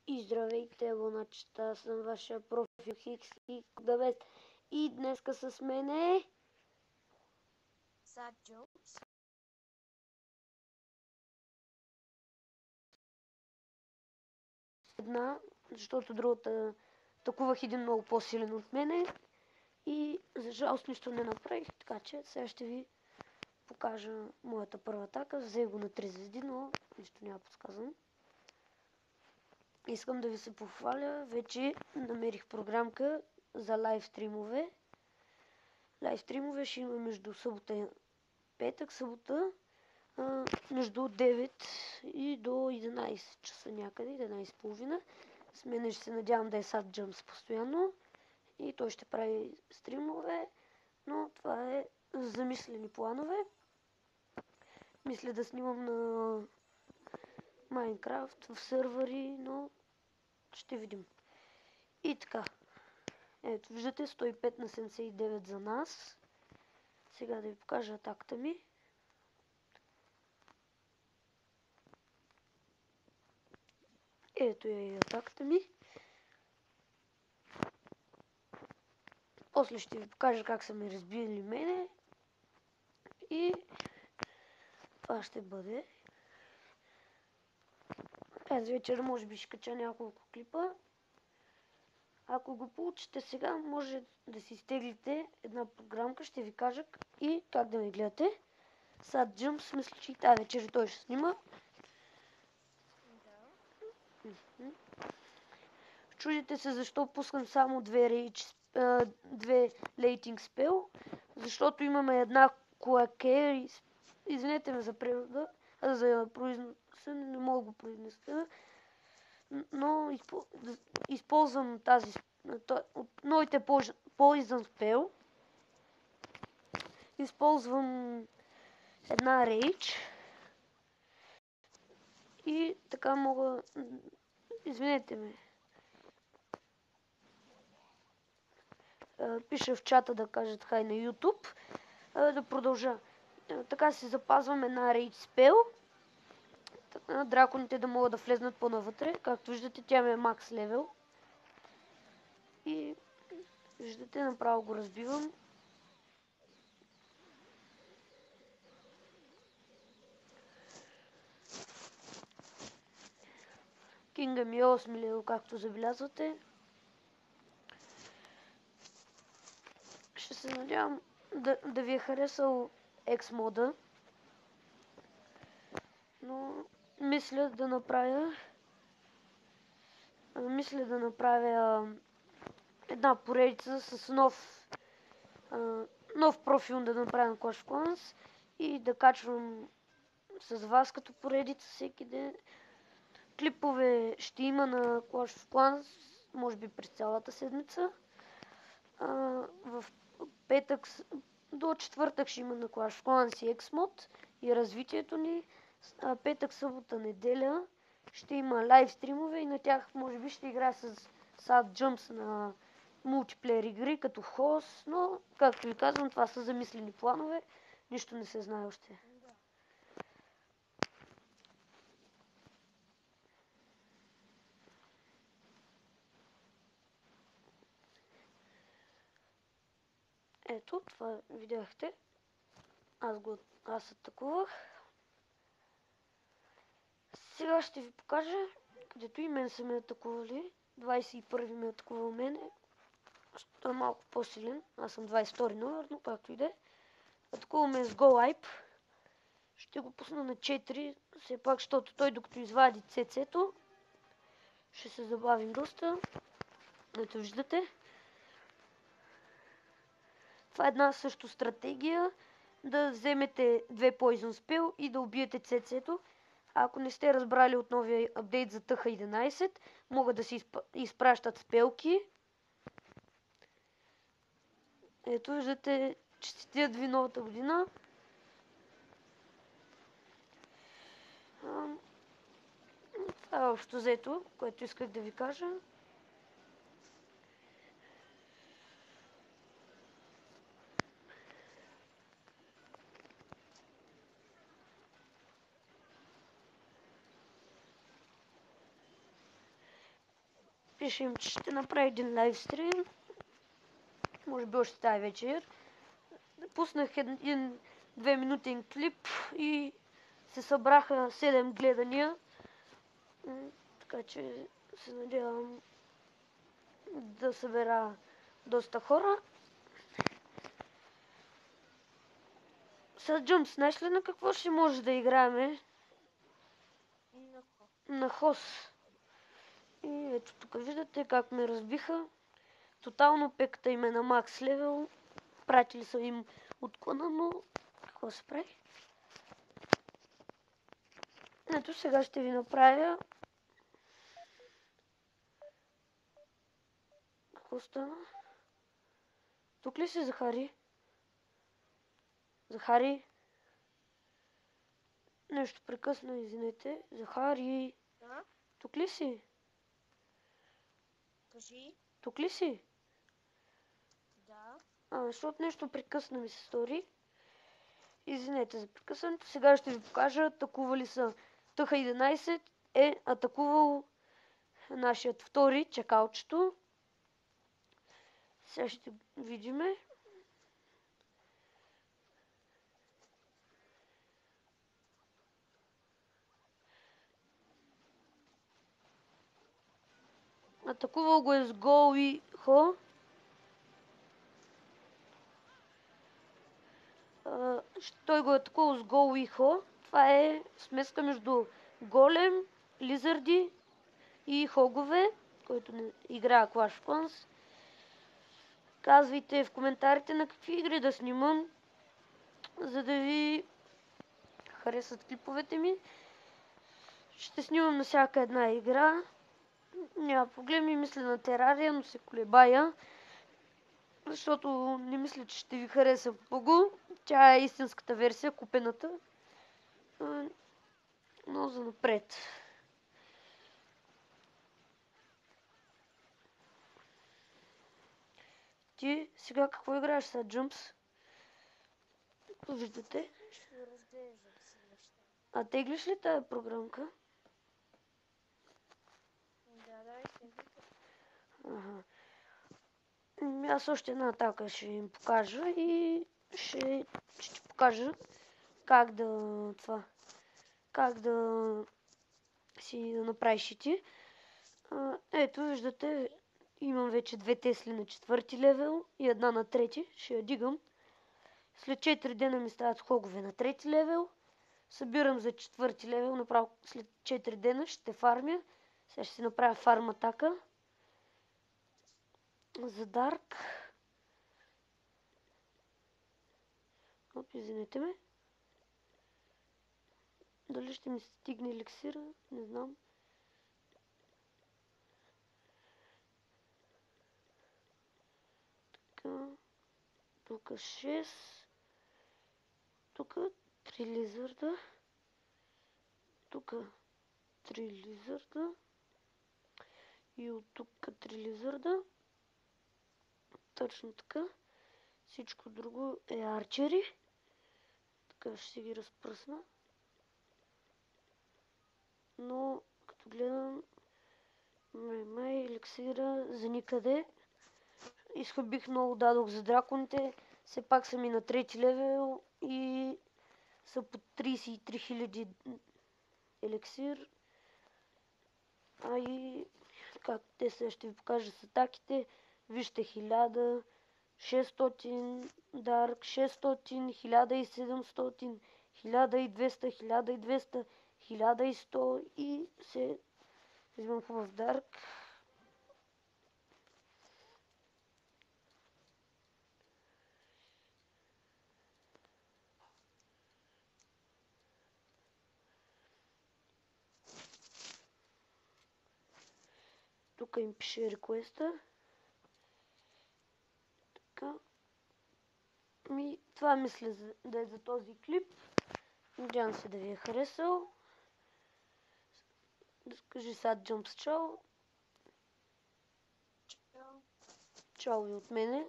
И здравейте, луначета, аз съм вашия профил Хикс и Кодавест. И днеска с мен е... Sad jokes. Една, защото другата атакувах един много по-силен от мене. И за жалост нищо не направих, така че сега ще ви покажа моята първа атака. Взех го на 3 звезди, но нищо няма подсказано. Искам да ви се похваля, вече намерих програмка за лайв стримове. Лайв стримове ще има между събота и петък, събота, между 9 и до 11 часа някъде, 11:30. С мен ще се надявам да е Sad Jumps постоянно и той ще прави стримове, но това е замислени планове. Мисля да снимам на Майнкрафт в сървъри, но ще видим. И така, ето виждате 105 на 79 за нас. Сега да ви покажа атаката ми. Ето е и атаката ми. После ще ви покажа как са ме разбили мене. И това ще бъде. Тази вечер може би ще кача няколко клипа. Ако го получите сега, може да си изтеглите една програмка, ще ви кажа и как да ме гледате. Sad Jumps, мисля, че и тази вечер той ще снима. Да. Чудите се защо пускам само две лейтинг спел, защото имаме една клакер, извинете ме за превода, за произносене, не мога да го произнеса, но използвам тази от новите Poison Spell. Използвам една Rage и така мога, извинете ме, пиша в чата да кажат хай на YouTube, да продължа. Така си запазвам една Rage Spell, драконите да могат да влезнат по-навътре. Както виждате, тя ми е макс левел. И виждате, направо го разбивам. Кинга ми е 8 левел, както забелязвате. Ще се надявам да ви е харесал X мода. Но мисля да направя една поредица с нов профил да направя на Clash of Clans и да качвам с вас като поредица всеки ден. Клипове ще има на Clash of Clans, може би през цялата седмица. В петък до четвъртък ще има на Clash of Clans и Xmod и развитието ни. Петък, събота, неделя ще има лайв стримове и на тях може би ще играя с Sad Jumps на мултиплеер игри като хост, но както ви казвам, това са замислени планове, нищо не се знае още. Ето, това видяхте. Аз атакувах. Сега ще ви покажа, където и мен са ме атакували. 21 ме атакувал мене. Той е малко по-силен. Аз съм 22 номер, но както и да е. Атакуваме с GoLipe. Ще го пусна на 4, все пак, защото той докато извади ЦЦ-то, ще се забавим доста. Ето виждате. Това е една също стратегия. Да вземете две Poison Spell и да убиете ЦЦ-то. Ако не сте разбрали от новия апдейт за ТХ-11, могат да се изпращат спелки. Ето виждате, честитят ви новата година. Това е общо взето, което исках да ви кажа. Пише им, че ще направи един лайвстрим. Може би още тази вечер. Пуснах един 2-минутен клип и се събраха 7 гледания. Така че се надявам да събера доста хора. Сега, Джумс, знаеш ли на какво ще може да играем? На хос. И ето тук виждате как ме разбиха. Тотално пеката им е на макс левел. Пратили са им от клана, но какво се прави? Ето сега ще ви направя. Какво стана? Тук ли си, Захари? Захари? Нещо прекъсна, извинете. Захари? Да? Тук ли си? Кажи. Тук ли си? Да. Защото нещо прекъсна ми се стори. Извинете за прекъсването. Сега ще ви покажа. Атакували са. Тъха 11 е атакувал нашият втори чакалчето. Сега ще видиме. Атакувал го е с гол и хо. Той го е атакувал с гол и хо. Това е смеска между голем, лизарди и хогове, който не играе Clash of Clans. Казвайте в коментарите на какви игри да снимам, за да ви харесат клиповете ми. Ще снимам на всяка една игра. Няма проблеми, мисля на Терария, но се колебая. Защото не мисля, че ще ви хареса много. Тя е истинската версия, купената. Но за напред. Ти сега какво играеш сега, Джумс? Какво виждате? Ще разглеждам си неща. А теглиш ли тая програмка? Да, изтеглих. Ага. Аз още една атака ще им покажа и ще ти покажа как да си да направиш и ти. Ето, виждате, имам вече 2 Тесли на 4 левел и една на 3. Ще я дигам. След 4 дена ми стават хогове на 3 левел. Събирам за 4 левел. Направо след 4 дена ще фармя. Сега ще си направя фарм атака. За Дарк. Оп, извинете ме. Дали ще ми стигне еликсира? Не знам. Така. Тук 6. Тук 3 лизарда. Тук 3 лизарда. И от тук 3 лизарда. Точно така. Всичко друго е арчери. Така ще си ги разпръсна. Но като гледам май еликсира за никъде. Изхъбих много, дадох за драконите. Все пак са ми на 3 левел и са по 33 000 еликсир. И как те сега ще ви покажа с атаките. Вижте 1000, 600 Дарк, 600, 1700, 1200, 1200, 1100 и се взимам хубав Дарк. Тук им пише реквеста. Така. Това мисля да е за този клип. Надявам се да ви е харесал. Да скажи сега Джумс чао. Чао. Чао и от мене.